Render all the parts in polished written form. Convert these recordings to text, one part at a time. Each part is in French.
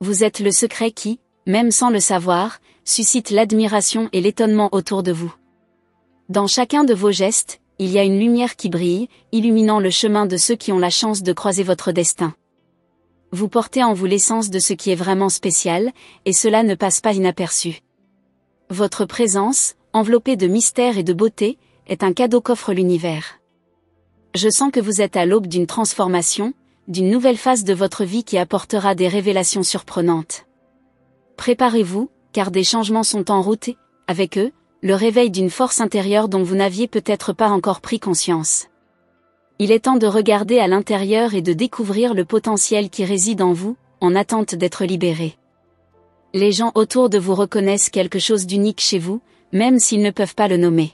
Vous êtes le secret qui, même sans le savoir, suscite l'admiration et l'étonnement autour de vous. Dans chacun de vos gestes, il y a une lumière qui brille, illuminant le chemin de ceux qui ont la chance de croiser votre destin. Vous portez en vous l'essence de ce qui est vraiment spécial, et cela ne passe pas inaperçu. Votre présence, enveloppée de mystère et de beauté, est un cadeau qu'offre l'univers. Je sens que vous êtes à l'aube d'une transformation, d'une nouvelle phase de votre vie qui apportera des révélations surprenantes. Préparez-vous, car des changements sont en route et, avec eux, le réveil d'une force intérieure dont vous n'aviez peut-être pas encore pris conscience. Il est temps de regarder à l'intérieur et de découvrir le potentiel qui réside en vous, en attente d'être libéré. Les gens autour de vous reconnaissent quelque chose d'unique chez vous, même s'ils ne peuvent pas le nommer.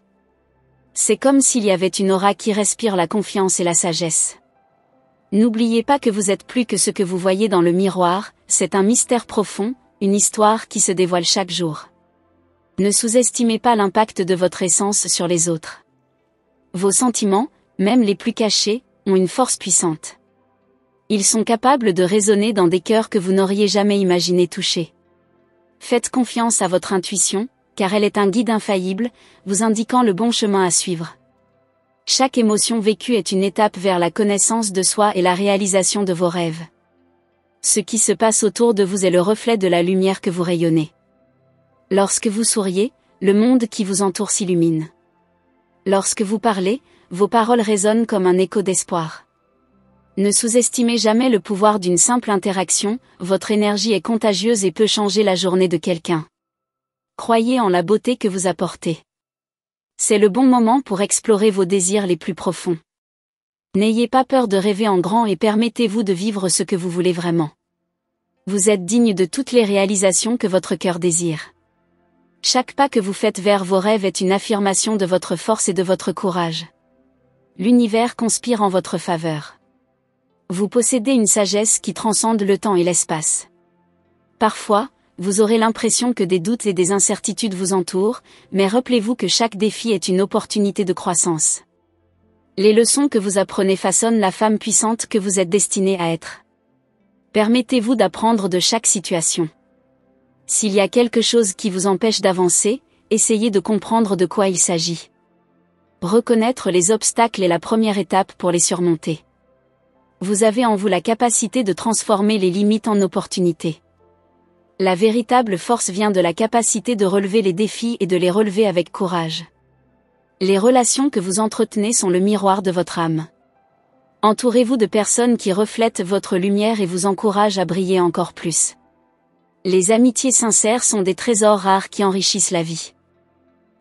C'est comme s'il y avait une aura qui respire la confiance et la sagesse. N'oubliez pas que vous êtes plus que ce que vous voyez dans le miroir, c'est un mystère profond, une histoire qui se dévoile chaque jour. Ne sous-estimez pas l'impact de votre essence sur les autres. Vos sentiments, même les plus cachés, ont une force puissante. Ils sont capables de résonner dans des cœurs que vous n'auriez jamais imaginé toucher. Faites confiance à votre intuition, car elle est un guide infaillible, vous indiquant le bon chemin à suivre. Chaque émotion vécue est une étape vers la connaissance de soi et la réalisation de vos rêves. Ce qui se passe autour de vous est le reflet de la lumière que vous rayonnez. Lorsque vous souriez, le monde qui vous entoure s'illumine. Lorsque vous parlez, vos paroles résonnent comme un écho d'espoir. Ne sous-estimez jamais le pouvoir d'une simple interaction, votre énergie est contagieuse et peut changer la journée de quelqu'un. Croyez en la beauté que vous apportez. C'est le bon moment pour explorer vos désirs les plus profonds. N'ayez pas peur de rêver en grand et permettez-vous de vivre ce que vous voulez vraiment. Vous êtes digne de toutes les réalisations que votre cœur désire. Chaque pas que vous faites vers vos rêves est une affirmation de votre force et de votre courage. L'univers conspire en votre faveur. Vous possédez une sagesse qui transcende le temps et l'espace. Parfois, vous aurez l'impression que des doutes et des incertitudes vous entourent, mais rappelez-vous que chaque défi est une opportunité de croissance. Les leçons que vous apprenez façonnent la femme puissante que vous êtes destinée à être. Permettez-vous d'apprendre de chaque situation. S'il y a quelque chose qui vous empêche d'avancer, essayez de comprendre de quoi il s'agit. Reconnaître les obstacles est la première étape pour les surmonter. Vous avez en vous la capacité de transformer les limites en opportunités. La véritable force vient de la capacité de relever les défis et de les relever avec courage. Les relations que vous entretenez sont le miroir de votre âme. Entourez-vous de personnes qui reflètent votre lumière et vous encouragent à briller encore plus. Les amitiés sincères sont des trésors rares qui enrichissent la vie.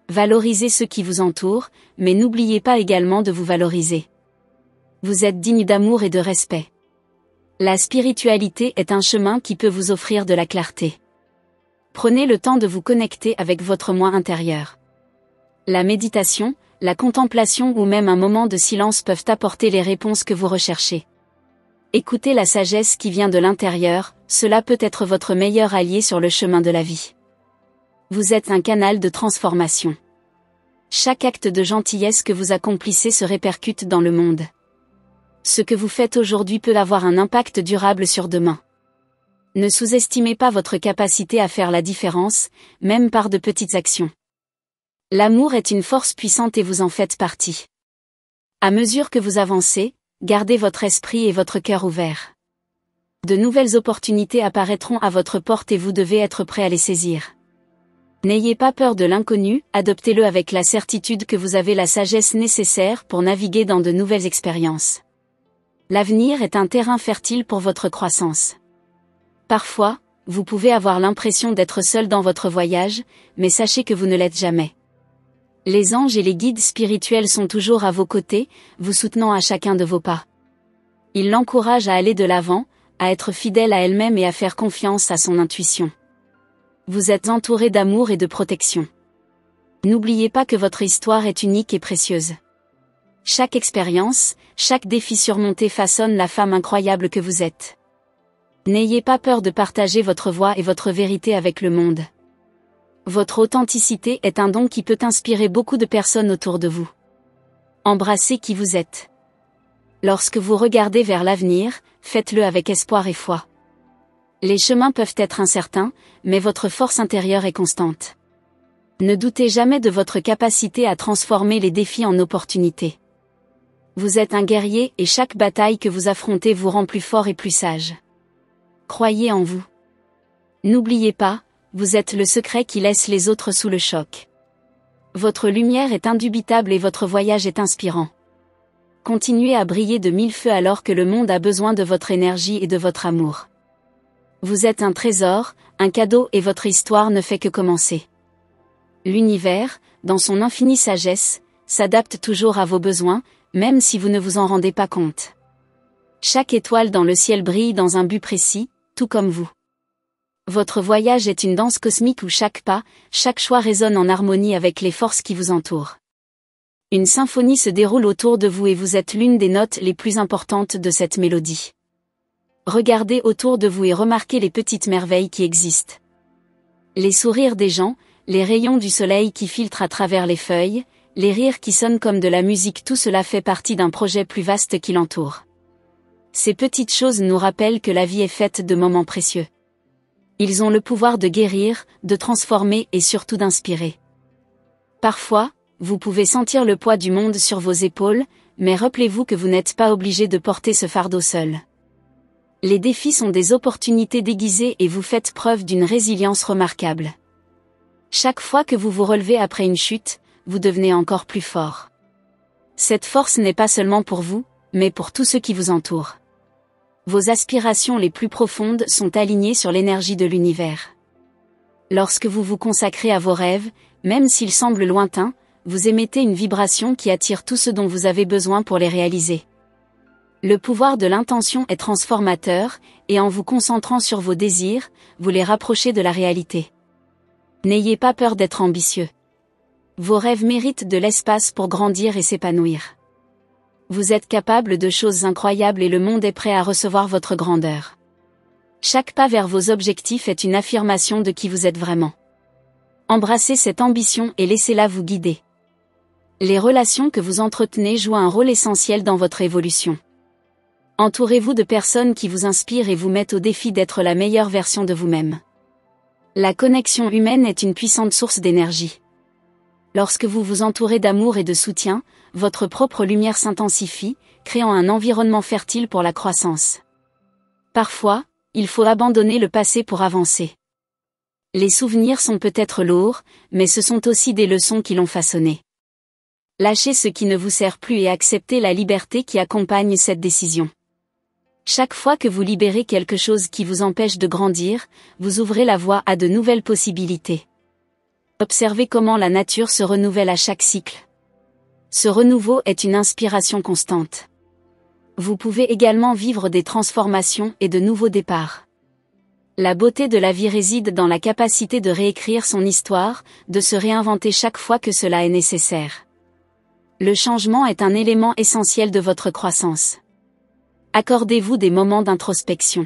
Valorisez ceux qui vous entourent, mais n'oubliez pas également de vous valoriser. Vous êtes digne d'amour et de respect. La spiritualité est un chemin qui peut vous offrir de la clarté. Prenez le temps de vous connecter avec votre moi intérieur. La méditation, la contemplation ou même un moment de silence peuvent apporter les réponses que vous recherchez. Écoutez la sagesse qui vient de l'intérieur, cela peut être votre meilleur allié sur le chemin de la vie. Vous êtes un canal de transformation. Chaque acte de gentillesse que vous accomplissez se répercute dans le monde. Ce que vous faites aujourd'hui peut avoir un impact durable sur demain. Ne sous-estimez pas votre capacité à faire la différence, même par de petites actions. L'amour est une force puissante et vous en faites partie. À mesure que vous avancez, gardez votre esprit et votre cœur ouverts. De nouvelles opportunités apparaîtront à votre porte et vous devez être prêt à les saisir. N'ayez pas peur de l'inconnu, adoptez-le avec la certitude que vous avez la sagesse nécessaire pour naviguer dans de nouvelles expériences. L'avenir est un terrain fertile pour votre croissance. Parfois, vous pouvez avoir l'impression d'être seul dans votre voyage, mais sachez que vous ne l'êtes jamais. Les anges et les guides spirituels sont toujours à vos côtés, vous soutenant à chacun de vos pas. Ils l'encouragent à aller de l'avant, à être fidèle à elle-même et à faire confiance à son intuition. Vous êtes entouré d'amour et de protection. N'oubliez pas que votre histoire est unique et précieuse. Chaque expérience, chaque défi surmonté façonne la femme incroyable que vous êtes. N'ayez pas peur de partager votre voix et votre vérité avec le monde. Votre authenticité est un don qui peut inspirer beaucoup de personnes autour de vous. Embrassez qui vous êtes. Lorsque vous regardez vers l'avenir, faites-le avec espoir et foi. Les chemins peuvent être incertains, mais votre force intérieure est constante. Ne doutez jamais de votre capacité à transformer les défis en opportunités. Vous êtes un guerrier et chaque bataille que vous affrontez vous rend plus fort et plus sage. Croyez en vous. N'oubliez pas, vous êtes le secret qui laisse les autres sous le choc. Votre lumière est indubitable et votre voyage est inspirant. Continuez à briller de mille feux alors que le monde a besoin de votre énergie et de votre amour. Vous êtes un trésor, un cadeau et votre histoire ne fait que commencer. L'univers, dans son infinie sagesse, s'adapte toujours à vos besoins, même si vous ne vous en rendez pas compte. Chaque étoile dans le ciel brille dans un but précis, tout comme vous. Votre voyage est une danse cosmique où chaque pas, chaque choix résonne en harmonie avec les forces qui vous entourent. Une symphonie se déroule autour de vous et vous êtes l'une des notes les plus importantes de cette mélodie. Regardez autour de vous et remarquez les petites merveilles qui existent. Les sourires des gens, les rayons du soleil qui filtrent à travers les feuilles, les rires qui sonnent comme de la musique, tout cela fait partie d'un projet plus vaste qui l'entoure. Ces petites choses nous rappellent que la vie est faite de moments précieux. Ils ont le pouvoir de guérir, de transformer et surtout d'inspirer. Parfois, vous pouvez sentir le poids du monde sur vos épaules, mais rappelez-vous que vous n'êtes pas obligé de porter ce fardeau seul. Les défis sont des opportunités déguisées et vous faites preuve d'une résilience remarquable. Chaque fois que vous vous relevez après une chute, vous devenez encore plus fort. Cette force n'est pas seulement pour vous, mais pour tous ceux qui vous entourent. Vos aspirations les plus profondes sont alignées sur l'énergie de l'univers. Lorsque vous vous consacrez à vos rêves, même s'ils semblent lointains, vous émettez une vibration qui attire tout ce dont vous avez besoin pour les réaliser. Le pouvoir de l'intention est transformateur, et en vous concentrant sur vos désirs, vous les rapprochez de la réalité. N'ayez pas peur d'être ambitieux. Vos rêves méritent de l'espace pour grandir et s'épanouir. Vous êtes capable de choses incroyables et le monde est prêt à recevoir votre grandeur. Chaque pas vers vos objectifs est une affirmation de qui vous êtes vraiment. Embrassez cette ambition et laissez-la vous guider. Les relations que vous entretenez jouent un rôle essentiel dans votre évolution. Entourez-vous de personnes qui vous inspirent et vous mettent au défi d'être la meilleure version de vous-même. La connexion humaine est une puissante source d'énergie. Lorsque vous vous entourez d'amour et de soutien, votre propre lumière s'intensifie, créant un environnement fertile pour la croissance. Parfois, il faut abandonner le passé pour avancer. Les souvenirs sont peut-être lourds, mais ce sont aussi des leçons qui l'ont façonné. Lâchez ce qui ne vous sert plus et acceptez la liberté qui accompagne cette décision. Chaque fois que vous libérez quelque chose qui vous empêche de grandir, vous ouvrez la voie à de nouvelles possibilités. Observez comment la nature se renouvelle à chaque cycle. Ce renouveau est une inspiration constante. Vous pouvez également vivre des transformations et de nouveaux départs. La beauté de la vie réside dans la capacité de réécrire son histoire, de se réinventer chaque fois que cela est nécessaire. Le changement est un élément essentiel de votre croissance. Accordez-vous des moments d'introspection.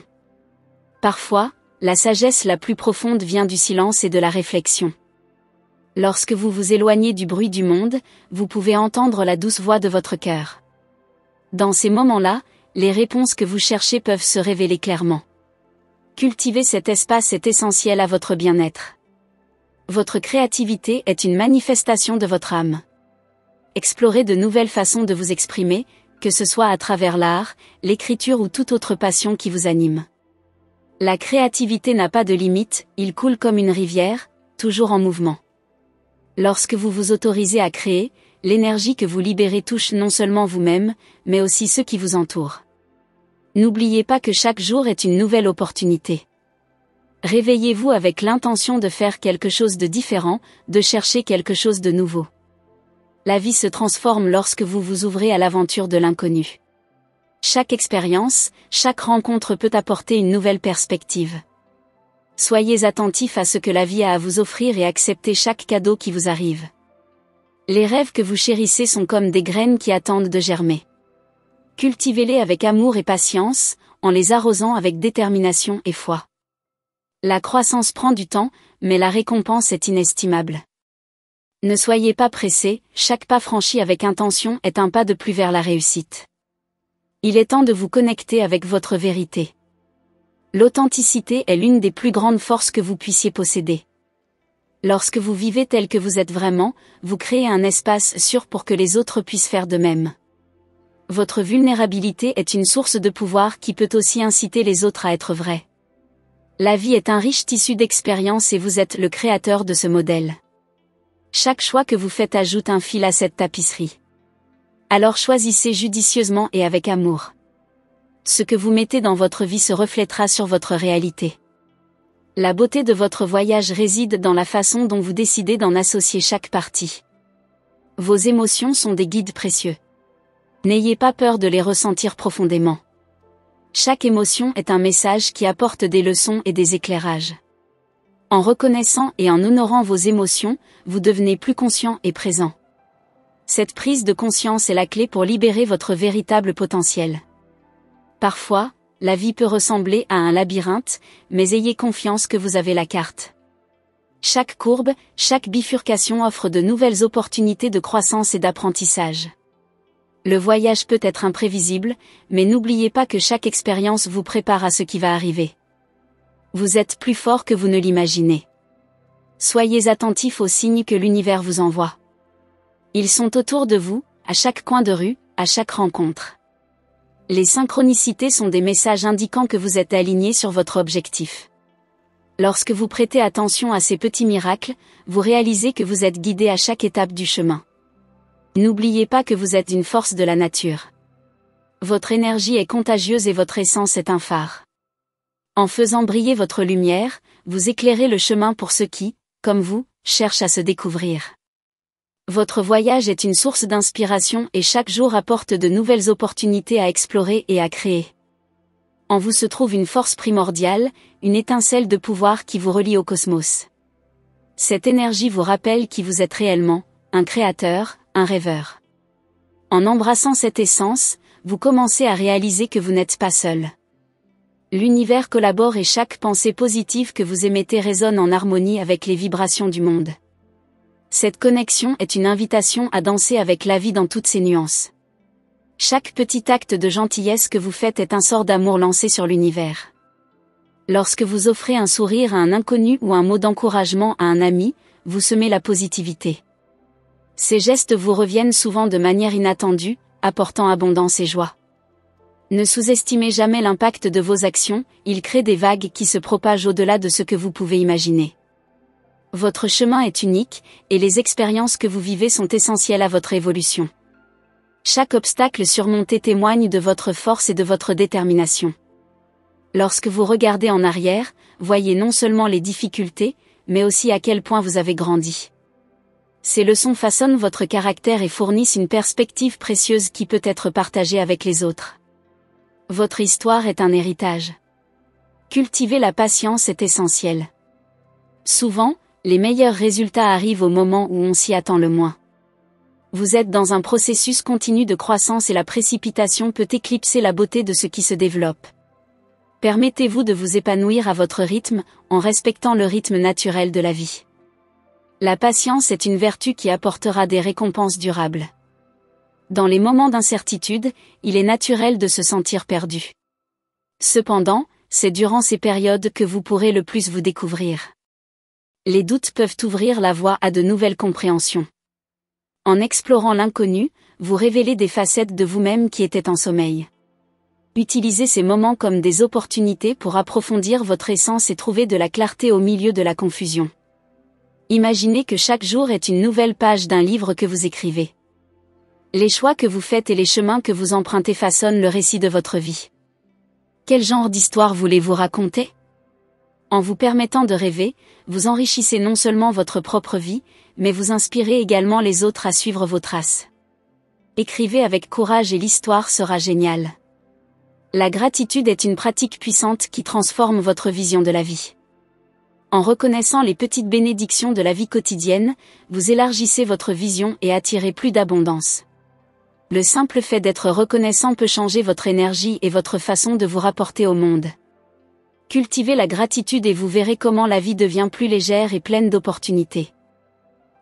Parfois, la sagesse la plus profonde vient du silence et de la réflexion. Lorsque vous vous éloignez du bruit du monde, vous pouvez entendre la douce voix de votre cœur. Dans ces moments-là, les réponses que vous cherchez peuvent se révéler clairement. Cultiver cet espace est essentiel à votre bien-être. Votre créativité est une manifestation de votre âme. Explorez de nouvelles façons de vous exprimer, que ce soit à travers l'art, l'écriture ou toute autre passion qui vous anime. La créativité n'a pas de limite, il coule comme une rivière, toujours en mouvement. Lorsque vous vous autorisez à créer, l'énergie que vous libérez touche non seulement vous-même, mais aussi ceux qui vous entourent. N'oubliez pas que chaque jour est une nouvelle opportunité. Réveillez-vous avec l'intention de faire quelque chose de différent, de chercher quelque chose de nouveau. La vie se transforme lorsque vous vous ouvrez à l'aventure de l'inconnu. Chaque expérience, chaque rencontre peut apporter une nouvelle perspective. Soyez attentifs à ce que la vie a à vous offrir et acceptez chaque cadeau qui vous arrive. Les rêves que vous chérissez sont comme des graines qui attendent de germer. Cultivez-les avec amour et patience, en les arrosant avec détermination et foi. La croissance prend du temps, mais la récompense est inestimable. Ne soyez pas pressés, chaque pas franchi avec intention est un pas de plus vers la réussite. Il est temps de vous connecter avec votre vérité. L'authenticité est l'une des plus grandes forces que vous puissiez posséder. Lorsque vous vivez tel que vous êtes vraiment, vous créez un espace sûr pour que les autres puissent faire de même. Votre vulnérabilité est une source de pouvoir qui peut aussi inciter les autres à être vrais. La vie est un riche tissu d'expériences et vous êtes le créateur de ce modèle. Chaque choix que vous faites ajoute un fil à cette tapisserie. Alors choisissez judicieusement et avec amour. Ce que vous mettez dans votre vie se reflètera sur votre réalité. La beauté de votre voyage réside dans la façon dont vous décidez d'en associer chaque partie. Vos émotions sont des guides précieux. N'ayez pas peur de les ressentir profondément. Chaque émotion est un message qui apporte des leçons et des éclairages. En reconnaissant et en honorant vos émotions, vous devenez plus conscient et présent. Cette prise de conscience est la clé pour libérer votre véritable potentiel. Parfois, la vie peut ressembler à un labyrinthe, mais ayez confiance que vous avez la carte. Chaque courbe, chaque bifurcation offre de nouvelles opportunités de croissance et d'apprentissage. Le voyage peut être imprévisible, mais n'oubliez pas que chaque expérience vous prépare à ce qui va arriver. Vous êtes plus fort que vous ne l'imaginez. Soyez attentifs aux signes que l'univers vous envoie. Ils sont autour de vous, à chaque coin de rue, à chaque rencontre. Les synchronicités sont des messages indiquant que vous êtes aligné sur votre objectif. Lorsque vous prêtez attention à ces petits miracles, vous réalisez que vous êtes guidé à chaque étape du chemin. N'oubliez pas que vous êtes une force de la nature. Votre énergie est contagieuse et votre essence est un phare. En faisant briller votre lumière, vous éclairez le chemin pour ceux qui, comme vous, cherchent à se découvrir. Votre voyage est une source d'inspiration et chaque jour apporte de nouvelles opportunités à explorer et à créer. En vous se trouve une force primordiale, une étincelle de pouvoir qui vous relie au cosmos. Cette énergie vous rappelle qui vous êtes réellement, un créateur, un rêveur. En embrassant cette essence, vous commencez à réaliser que vous n'êtes pas seul. L'univers collabore et chaque pensée positive que vous émettez résonne en harmonie avec les vibrations du monde. Cette connexion est une invitation à danser avec la vie dans toutes ses nuances. Chaque petit acte de gentillesse que vous faites est un sort d'amour lancé sur l'univers. Lorsque vous offrez un sourire à un inconnu ou un mot d'encouragement à un ami, vous semez la positivité. Ces gestes vous reviennent souvent de manière inattendue, apportant abondance et joie. Ne sous-estimez jamais l'impact de vos actions, ils créent des vagues qui se propagent au-delà de ce que vous pouvez imaginer. Votre chemin est unique, et les expériences que vous vivez sont essentielles à votre évolution. Chaque obstacle surmonté témoigne de votre force et de votre détermination. Lorsque vous regardez en arrière, voyez non seulement les difficultés, mais aussi à quel point vous avez grandi. Ces leçons façonnent votre caractère et fournissent une perspective précieuse qui peut être partagée avec les autres. Votre histoire est un héritage. Cultiver la patience est essentiel. Souvent, les meilleurs résultats arrivent au moment où on s'y attend le moins. Vous êtes dans un processus continu de croissance et la précipitation peut éclipser la beauté de ce qui se développe. Permettez-vous de vous épanouir à votre rythme, en respectant le rythme naturel de la vie. La patience est une vertu qui apportera des récompenses durables. Dans les moments d'incertitude, il est naturel de se sentir perdu. Cependant, c'est durant ces périodes que vous pourrez le plus vous découvrir. Les doutes peuvent ouvrir la voie à de nouvelles compréhensions. En explorant l'inconnu, vous révélez des facettes de vous-même qui étaient en sommeil. Utilisez ces moments comme des opportunités pour approfondir votre essence et trouver de la clarté au milieu de la confusion. Imaginez que chaque jour est une nouvelle page d'un livre que vous écrivez. Les choix que vous faites et les chemins que vous empruntez façonnent le récit de votre vie. Quel genre d'histoire voulez-vous raconter ? En vous permettant de rêver, vous enrichissez non seulement votre propre vie, mais vous inspirez également les autres à suivre vos traces. Écrivez avec courage et l'histoire sera géniale. La gratitude est une pratique puissante qui transforme votre vision de la vie. En reconnaissant les petites bénédictions de la vie quotidienne, vous élargissez votre vision et attirez plus d'abondance. Le simple fait d'être reconnaissant peut changer votre énergie et votre façon de vous rapporter au monde. Cultivez la gratitude et vous verrez comment la vie devient plus légère et pleine d'opportunités.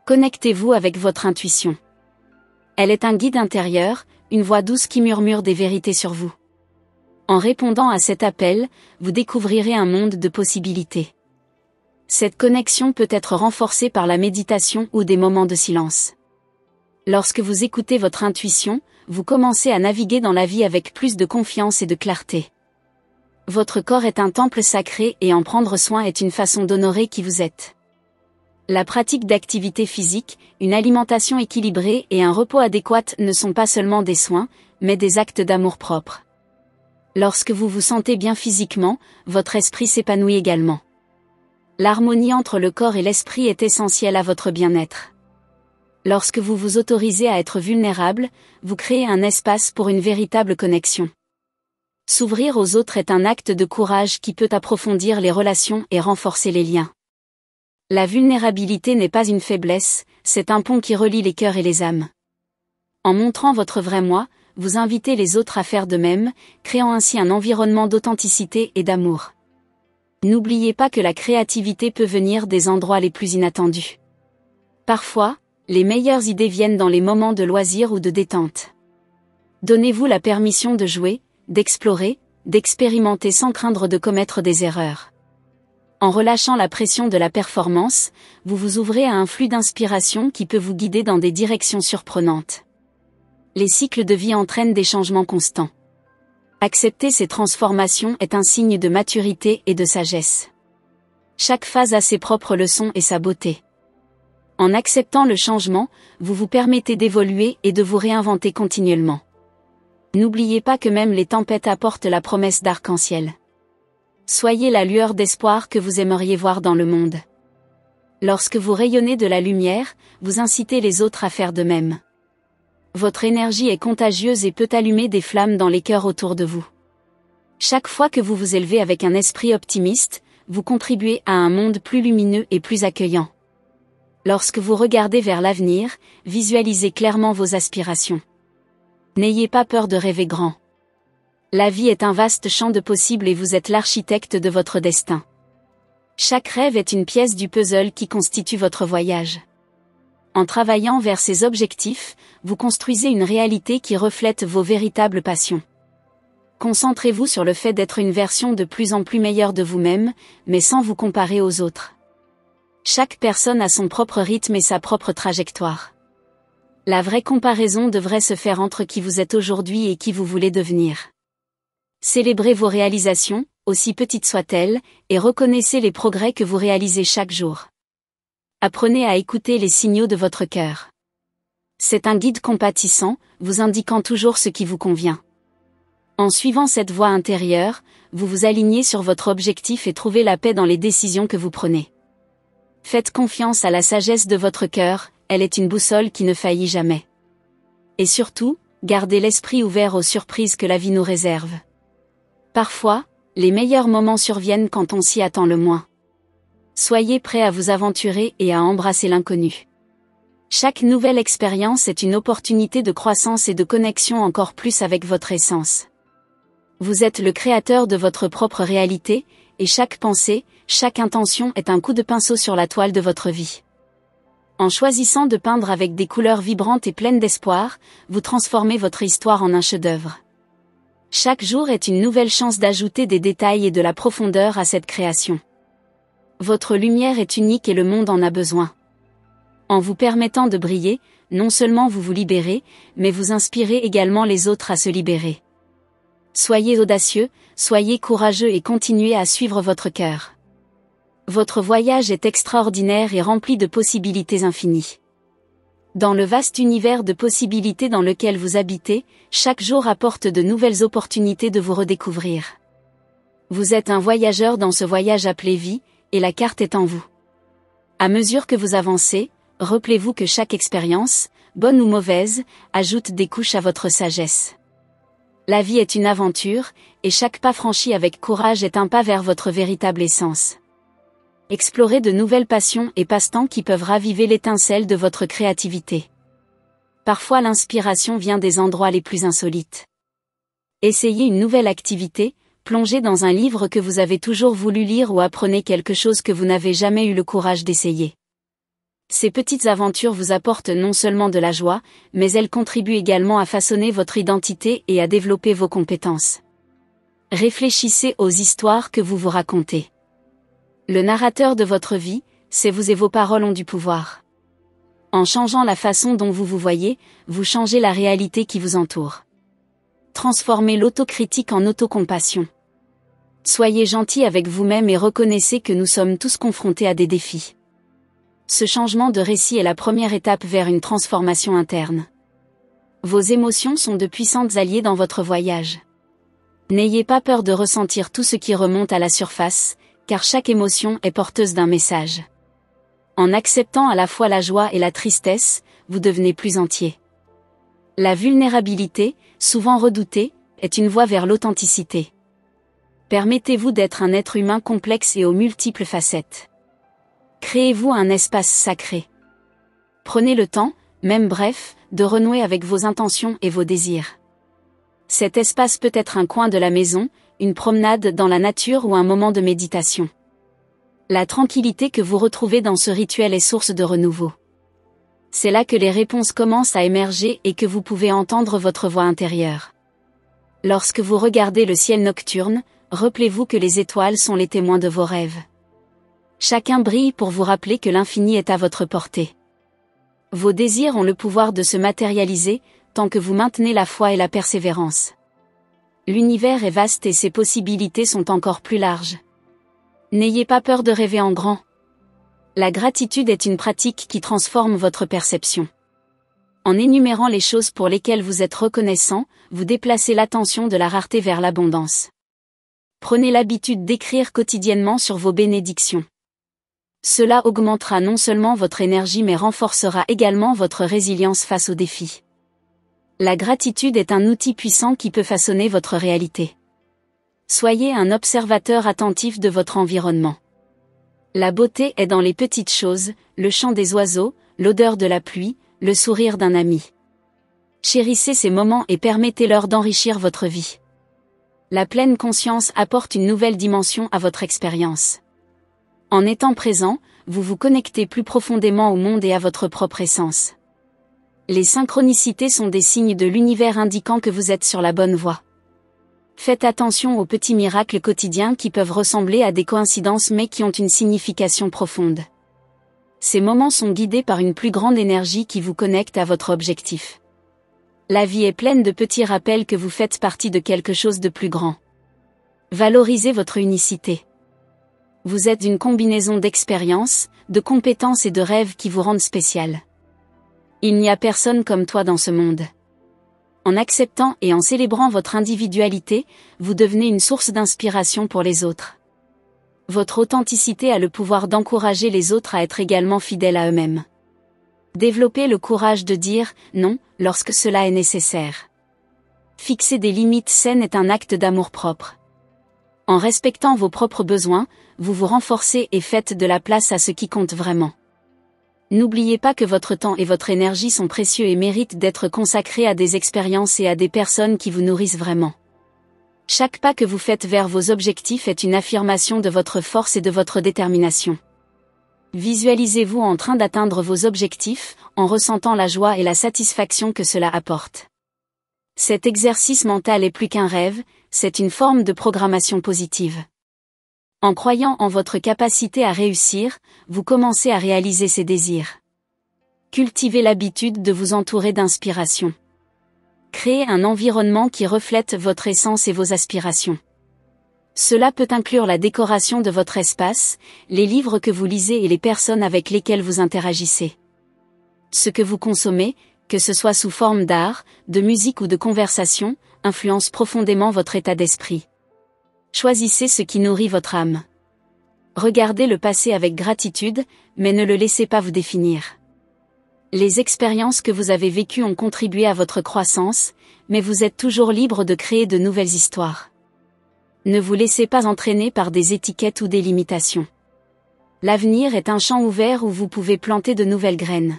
Connectez-vous avec votre intuition. Elle est un guide intérieur, une voix douce qui murmure des vérités sur vous. En répondant à cet appel, vous découvrirez un monde de possibilités. Cette connexion peut être renforcée par la méditation ou des moments de silence. Lorsque vous écoutez votre intuition, vous commencez à naviguer dans la vie avec plus de confiance et de clarté. Votre corps est un temple sacré et en prendre soin est une façon d'honorer qui vous êtes. La pratique d'activité physique, une alimentation équilibrée et un repos adéquat ne sont pas seulement des soins, mais des actes d'amour-propre. Lorsque vous vous sentez bien physiquement, votre esprit s'épanouit également. L'harmonie entre le corps et l'esprit est essentielle à votre bien-être. Lorsque vous vous autorisez à être vulnérable, vous créez un espace pour une véritable connexion. S'ouvrir aux autres est un acte de courage qui peut approfondir les relations et renforcer les liens. La vulnérabilité n'est pas une faiblesse, c'est un pont qui relie les cœurs et les âmes. En montrant votre vrai moi, vous invitez les autres à faire de même, créant ainsi un environnement d'authenticité et d'amour. N'oubliez pas que la créativité peut venir des endroits les plus inattendus. Parfois, les meilleures idées viennent dans les moments de loisir ou de détente. Donnez-vous la permission de jouer, d'explorer, d'expérimenter sans craindre de commettre des erreurs. En relâchant la pression de la performance, vous vous ouvrez à un flux d'inspiration qui peut vous guider dans des directions surprenantes. Les cycles de vie entraînent des changements constants. Accepter ces transformations est un signe de maturité et de sagesse. Chaque phase a ses propres leçons et sa beauté. En acceptant le changement, vous vous permettez d'évoluer et de vous réinventer continuellement. N'oubliez pas que même les tempêtes apportent la promesse d'arc-en-ciel. Soyez la lueur d'espoir que vous aimeriez voir dans le monde. Lorsque vous rayonnez de la lumière, vous incitez les autres à faire de même. Votre énergie est contagieuse et peut allumer des flammes dans les cœurs autour de vous. Chaque fois que vous vous élevez avec un esprit optimiste, vous contribuez à un monde plus lumineux et plus accueillant. Lorsque vous regardez vers l'avenir, visualisez clairement vos aspirations. N'ayez pas peur de rêver grand. La vie est un vaste champ de possibles et vous êtes l'architecte de votre destin. Chaque rêve est une pièce du puzzle qui constitue votre voyage. En travaillant vers ces objectifs, vous construisez une réalité qui reflète vos véritables passions. Concentrez-vous sur le fait d'être une version de plus en plus meilleure de vous-même, mais sans vous comparer aux autres. Chaque personne a son propre rythme et sa propre trajectoire. La vraie comparaison devrait se faire entre qui vous êtes aujourd'hui et qui vous voulez devenir. Célébrez vos réalisations, aussi petites soient-elles, et reconnaissez les progrès que vous réalisez chaque jour. Apprenez à écouter les signaux de votre cœur. C'est un guide compatissant, vous indiquant toujours ce qui vous convient. En suivant cette voie intérieure, vous vous alignez sur votre objectif et trouvez la paix dans les décisions que vous prenez. Faites confiance à la sagesse de votre cœur, elle est une boussole qui ne faillit jamais. Et surtout, gardez l'esprit ouvert aux surprises que la vie nous réserve. Parfois, les meilleurs moments surviennent quand on s'y attend le moins. Soyez prêts à vous aventurer et à embrasser l'inconnu. Chaque nouvelle expérience est une opportunité de croissance et de connexion encore plus avec votre essence. Vous êtes le créateur de votre propre réalité, et chaque pensée, chaque intention est un coup de pinceau sur la toile de votre vie. En choisissant de peindre avec des couleurs vibrantes et pleines d'espoir, vous transformez votre histoire en un chef-d'œuvre. Chaque jour est une nouvelle chance d'ajouter des détails et de la profondeur à cette création. Votre lumière est unique et le monde en a besoin. En vous permettant de briller, non seulement vous vous libérez, mais vous inspirez également les autres à se libérer. Soyez audacieux, soyez courageux et continuez à suivre votre cœur. Votre voyage est extraordinaire et rempli de possibilités infinies. Dans le vaste univers de possibilités dans lequel vous habitez, chaque jour apporte de nouvelles opportunités de vous redécouvrir. Vous êtes un voyageur dans ce voyage appelé vie, et la carte est en vous. À mesure que vous avancez, rappelez-vous que chaque expérience, bonne ou mauvaise, ajoute des couches à votre sagesse. La vie est une aventure, et chaque pas franchi avec courage est un pas vers votre véritable essence. Explorez de nouvelles passions et passe-temps qui peuvent raviver l'étincelle de votre créativité. Parfois l'inspiration vient des endroits les plus insolites. Essayez une nouvelle activité, plongez dans un livre que vous avez toujours voulu lire ou apprenez quelque chose que vous n'avez jamais eu le courage d'essayer. Ces petites aventures vous apportent non seulement de la joie, mais elles contribuent également à façonner votre identité et à développer vos compétences. Réfléchissez aux histoires que vous vous racontez. Le narrateur de votre vie, c'est vous et vos paroles ont du pouvoir. En changeant la façon dont vous vous voyez, vous changez la réalité qui vous entoure. Transformez l'autocritique en autocompassion. Soyez gentil avec vous-même et reconnaissez que nous sommes tous confrontés à des défis. Ce changement de récit est la première étape vers une transformation interne. Vos émotions sont de puissantes alliées dans votre voyage. N'ayez pas peur de ressentir tout ce qui remonte à la surface, car chaque émotion est porteuse d'un message. En acceptant à la fois la joie et la tristesse, vous devenez plus entier. La vulnérabilité, souvent redoutée, est une voie vers l'authenticité. Permettez-vous d'être un être humain complexe et aux multiples facettes. Créez-vous un espace sacré. Prenez le temps, même bref, de renouer avec vos intentions et vos désirs. Cet espace peut être un coin de la maison, une promenade dans la nature ou un moment de méditation. La tranquillité que vous retrouvez dans ce rituel est source de renouveau. C'est là que les réponses commencent à émerger et que vous pouvez entendre votre voix intérieure. Lorsque vous regardez le ciel nocturne, rappelez-vous que les étoiles sont les témoins de vos rêves. Chacun brille pour vous rappeler que l'infini est à votre portée. Vos désirs ont le pouvoir de se matérialiser, tant que vous maintenez la foi et la persévérance. L'univers est vaste et ses possibilités sont encore plus larges. N'ayez pas peur de rêver en grand. La gratitude est une pratique qui transforme votre perception. En énumérant les choses pour lesquelles vous êtes reconnaissant, vous déplacez l'attention de la rareté vers l'abondance. Prenez l'habitude d'écrire quotidiennement sur vos bénédictions. Cela augmentera non seulement votre énergie mais renforcera également votre résilience face aux défis. La gratitude est un outil puissant qui peut façonner votre réalité. Soyez un observateur attentif de votre environnement. La beauté est dans les petites choses, le chant des oiseaux, l'odeur de la pluie, le sourire d'un ami. Chérissez ces moments et permettez-leur d'enrichir votre vie. La pleine conscience apporte une nouvelle dimension à votre expérience. En étant présent, vous vous connectez plus profondément au monde et à votre propre essence. Les synchronicités sont des signes de l'univers indiquant que vous êtes sur la bonne voie. Faites attention aux petits miracles quotidiens qui peuvent ressembler à des coïncidences mais qui ont une signification profonde. Ces moments sont guidés par une plus grande énergie qui vous connecte à votre objectif. La vie est pleine de petits rappels que vous faites partie de quelque chose de plus grand. Valorisez votre unicité. Vous êtes une combinaison d'expériences, de compétences et de rêves qui vous rendent spécial. Il n'y a personne comme toi dans ce monde. En acceptant et en célébrant votre individualité, vous devenez une source d'inspiration pour les autres. Votre authenticité a le pouvoir d'encourager les autres à être également fidèles à eux-mêmes. Développez le courage de dire « non » lorsque cela est nécessaire. Fixer des limites saines est un acte d'amour-propre. En respectant vos propres besoins, vous vous renforcez et faites de la place à ce qui compte vraiment. N'oubliez pas que votre temps et votre énergie sont précieux et méritent d'être consacrés à des expériences et à des personnes qui vous nourrissent vraiment. Chaque pas que vous faites vers vos objectifs est une affirmation de votre force et de votre détermination. Visualisez-vous en train d'atteindre vos objectifs, en ressentant la joie et la satisfaction que cela apporte. Cet exercice mental est plus qu'un rêve, c'est une forme de programmation positive. En croyant en votre capacité à réussir, vous commencez à réaliser ces désirs. Cultivez l'habitude de vous entourer d'inspiration. Créez un environnement qui reflète votre essence et vos aspirations. Cela peut inclure la décoration de votre espace, les livres que vous lisez et les personnes avec lesquelles vous interagissez. Ce que vous consommez, que ce soit sous forme d'art, de musique ou de conversation, influence profondément votre état d'esprit. Choisissez ce qui nourrit votre âme. Regardez le passé avec gratitude, mais ne le laissez pas vous définir. Les expériences que vous avez vécues ont contribué à votre croissance, mais vous êtes toujours libre de créer de nouvelles histoires. Ne vous laissez pas entraîner par des étiquettes ou des limitations. L'avenir est un champ ouvert où vous pouvez planter de nouvelles graines.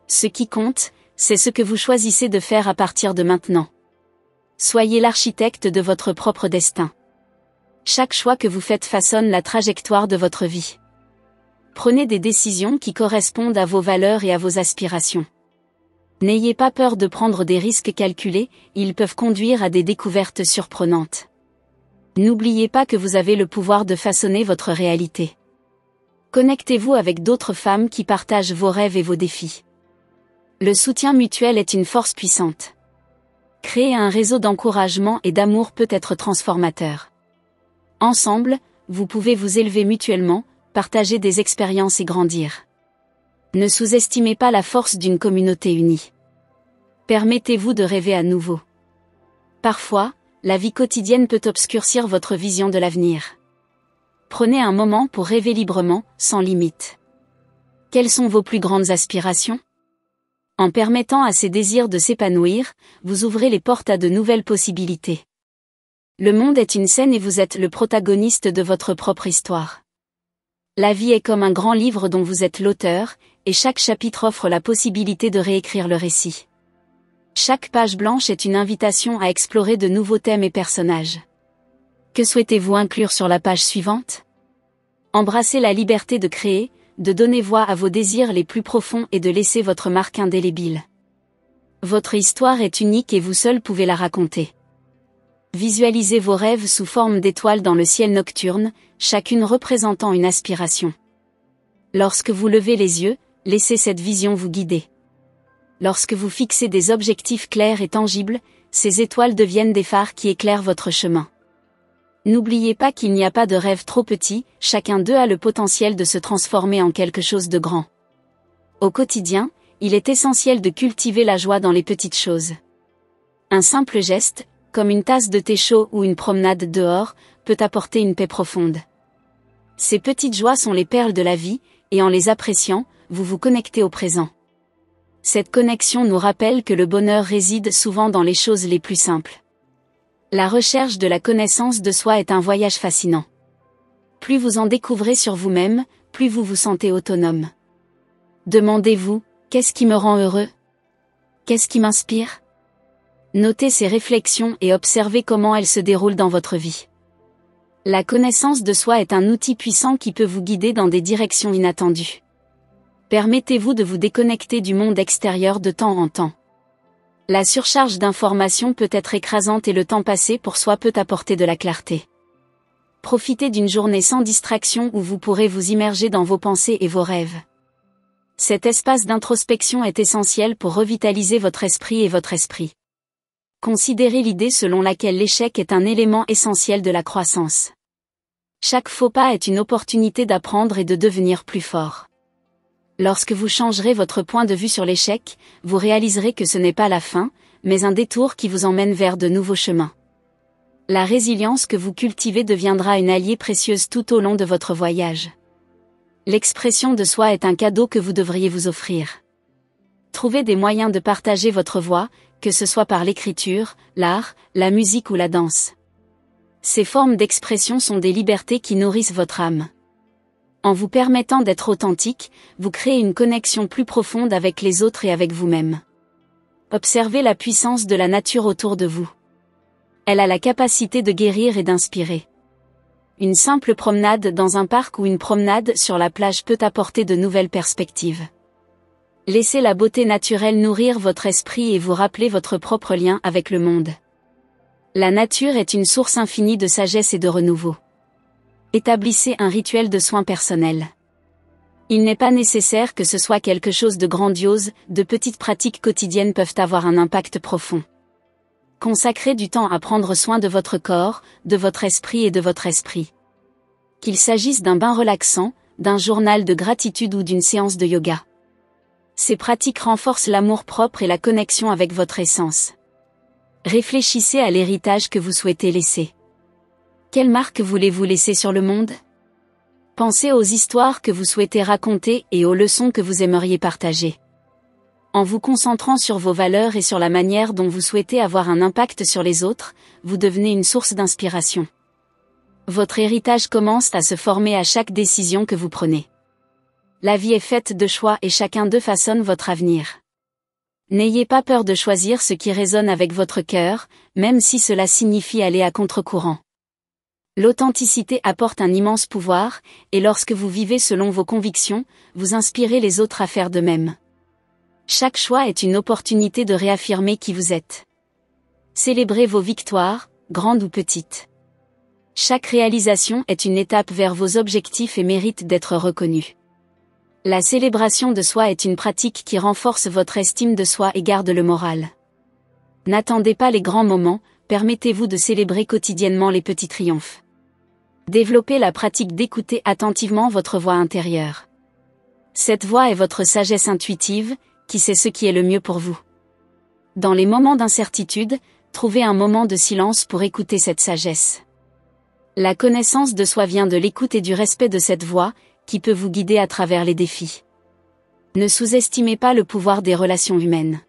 Ce qui compte, c'est ce que vous choisissez de faire à partir de maintenant. Soyez l'architecte de votre propre destin. Chaque choix que vous faites façonne la trajectoire de votre vie. Prenez des décisions qui correspondent à vos valeurs et à vos aspirations. N'ayez pas peur de prendre des risques calculés, ils peuvent conduire à des découvertes surprenantes. N'oubliez pas que vous avez le pouvoir de façonner votre réalité. Connectez-vous avec d'autres femmes qui partagent vos rêves et vos défis. Le soutien mutuel est une force puissante. Créer un réseau d'encouragement et d'amour peut être transformateur. Ensemble, vous pouvez vous élever mutuellement, partager des expériences et grandir. Ne sous-estimez pas la force d'une communauté unie. Permettez-vous de rêver à nouveau. Parfois, la vie quotidienne peut obscurcir votre vision de l'avenir. Prenez un moment pour rêver librement, sans limite. Quelles sont vos plus grandes aspirations ? En permettant à ces désirs de s'épanouir, vous ouvrez les portes à de nouvelles possibilités. Le monde est une scène et vous êtes le protagoniste de votre propre histoire. La vie est comme un grand livre dont vous êtes l'auteur, et chaque chapitre offre la possibilité de réécrire le récit. Chaque page blanche est une invitation à explorer de nouveaux thèmes et personnages. Que souhaitez-vous inclure sur la page suivante ? Embrassez la liberté de créer, de donner voix à vos désirs les plus profonds et de laisser votre marque indélébile. Votre histoire est unique et vous seul pouvez la raconter. Visualisez vos rêves sous forme d'étoiles dans le ciel nocturne, chacune représentant une aspiration. Lorsque vous levez les yeux, laissez cette vision vous guider. Lorsque vous fixez des objectifs clairs et tangibles, ces étoiles deviennent des phares qui éclairent votre chemin. N'oubliez pas qu'il n'y a pas de rêve trop petit, chacun d'eux a le potentiel de se transformer en quelque chose de grand. Au quotidien, il est essentiel de cultiver la joie dans les petites choses. Un simple geste, comme une tasse de thé chaud ou une promenade dehors, peut apporter une paix profonde. Ces petites joies sont les perles de la vie, et en les appréciant, vous vous connectez au présent. Cette connexion nous rappelle que le bonheur réside souvent dans les choses les plus simples. La recherche de la connaissance de soi est un voyage fascinant. Plus vous en découvrez sur vous-même, plus vous vous sentez autonome. Demandez-vous, qu'est-ce qui me rend heureux ? Qu'est-ce qui m'inspire ? Notez ces réflexions et observez comment elles se déroulent dans votre vie. La connaissance de soi est un outil puissant qui peut vous guider dans des directions inattendues. Permettez-vous de vous déconnecter du monde extérieur de temps en temps. La surcharge d'informations peut être écrasante et le temps passé pour soi peut apporter de la clarté. Profitez d'une journée sans distraction où vous pourrez vous immerger dans vos pensées et vos rêves. Cet espace d'introspection est essentiel pour revitaliser votre esprit et votre esprit. Considérez l'idée selon laquelle l'échec est un élément essentiel de la croissance. Chaque faux pas est une opportunité d'apprendre et de devenir plus fort. Lorsque vous changerez votre point de vue sur l'échec, vous réaliserez que ce n'est pas la fin, mais un détour qui vous emmène vers de nouveaux chemins. La résilience que vous cultivez deviendra une alliée précieuse tout au long de votre voyage. L'expression de soi est un cadeau que vous devriez vous offrir. Trouvez des moyens de partager votre voix, que ce soit par l'écriture, l'art, la musique ou la danse. Ces formes d'expression sont des libertés qui nourrissent votre âme. En vous permettant d'être authentique, vous créez une connexion plus profonde avec les autres et avec vous-même. Observez la puissance de la nature autour de vous. Elle a la capacité de guérir et d'inspirer. Une simple promenade dans un parc ou une promenade sur la plage peut apporter de nouvelles perspectives. Laissez la beauté naturelle nourrir votre esprit et vous rappeler votre propre lien avec le monde. La nature est une source infinie de sagesse et de renouveau. Établissez un rituel de soins personnels. Il n'est pas nécessaire que ce soit quelque chose de grandiose, de petites pratiques quotidiennes peuvent avoir un impact profond. Consacrez du temps à prendre soin de votre corps, de votre esprit et de votre esprit. Qu'il s'agisse d'un bain relaxant, d'un journal de gratitude ou d'une séance de yoga. Ces pratiques renforcent l'amour-propre et la connexion avec votre essence. Réfléchissez à l'héritage que vous souhaitez laisser. Quelle marque voulez-vous laisser sur le monde ? Pensez aux histoires que vous souhaitez raconter et aux leçons que vous aimeriez partager. En vous concentrant sur vos valeurs et sur la manière dont vous souhaitez avoir un impact sur les autres, vous devenez une source d'inspiration. Votre héritage commence à se former à chaque décision que vous prenez. La vie est faite de choix et chacun d'eux façonne votre avenir. N'ayez pas peur de choisir ce qui résonne avec votre cœur, même si cela signifie aller à contre-courant. L'authenticité apporte un immense pouvoir, et lorsque vous vivez selon vos convictions, vous inspirez les autres à faire de même. Chaque choix est une opportunité de réaffirmer qui vous êtes. Célébrez vos victoires, grandes ou petites. Chaque réalisation est une étape vers vos objectifs et mérite d'être reconnue. La célébration de soi est une pratique qui renforce votre estime de soi et garde le moral. N'attendez pas les grands moments, permettez-vous de célébrer quotidiennement les petits triomphes. Développez la pratique d'écouter attentivement votre voix intérieure. Cette voix est votre sagesse intuitive, qui sait ce qui est le mieux pour vous. Dans les moments d'incertitude, trouvez un moment de silence pour écouter cette sagesse. La connaissance de soi vient de l'écoute et du respect de cette voix, qui peut vous guider à travers les défis. Ne sous-estimez pas le pouvoir des relations humaines.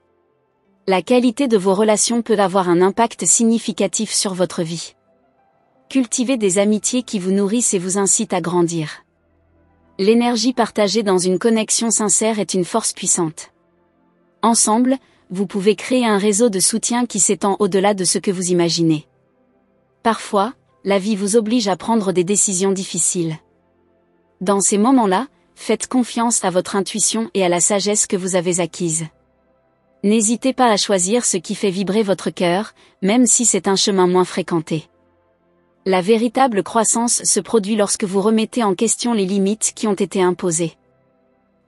La qualité de vos relations peut avoir un impact significatif sur votre vie. Cultivez des amitiés qui vous nourrissent et vous incitent à grandir. L'énergie partagée dans une connexion sincère est une force puissante. Ensemble, vous pouvez créer un réseau de soutien qui s'étend au-delà de ce que vous imaginez. Parfois, la vie vous oblige à prendre des décisions difficiles. Dans ces moments-là, faites confiance à votre intuition et à la sagesse que vous avez acquise. N'hésitez pas à choisir ce qui fait vibrer votre cœur, même si c'est un chemin moins fréquenté. La véritable croissance se produit lorsque vous remettez en question les limites qui ont été imposées.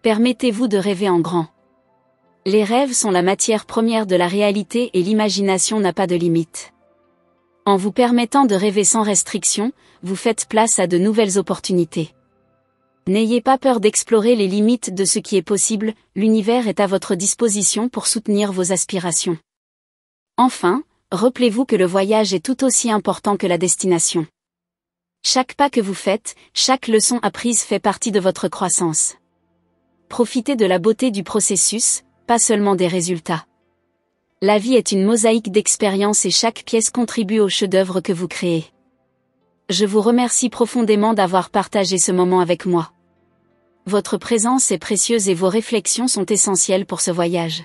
Permettez-vous de rêver en grand. Les rêves sont la matière première de la réalité et l'imagination n'a pas de limite. En vous permettant de rêver sans restriction, vous faites place à de nouvelles opportunités. N'ayez pas peur d'explorer les limites de ce qui est possible, l'univers est à votre disposition pour soutenir vos aspirations. Enfin, rappelez-vous que le voyage est tout aussi important que la destination. Chaque pas que vous faites, chaque leçon apprise fait partie de votre croissance. Profitez de la beauté du processus, pas seulement des résultats. La vie est une mosaïque d'expériences et chaque pièce contribue au chef-d'œuvre que vous créez. Je vous remercie profondément d'avoir partagé ce moment avec moi. Votre présence est précieuse et vos réflexions sont essentielles pour ce voyage.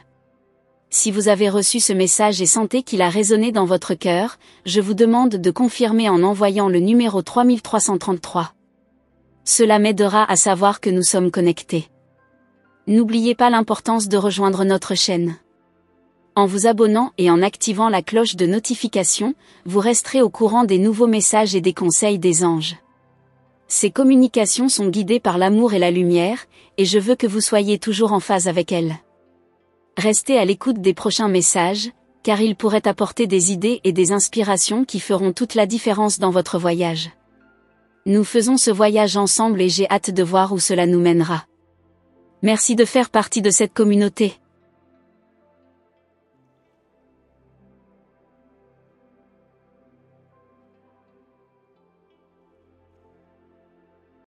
Si vous avez reçu ce message et sentez qu'il a résonné dans votre cœur, je vous demande de confirmer en envoyant le numéro 3333. Cela m'aidera à savoir que nous sommes connectés. N'oubliez pas l'importance de rejoindre notre chaîne. En vous abonnant et en activant la cloche de notification, vous resterez au courant des nouveaux messages et des conseils des anges. Ces communications sont guidées par l'amour et la lumière, et je veux que vous soyez toujours en phase avec elles. Restez à l'écoute des prochains messages, car ils pourraient apporter des idées et des inspirations qui feront toute la différence dans votre voyage. Nous faisons ce voyage ensemble et j'ai hâte de voir où cela nous mènera. Merci de faire partie de cette communauté.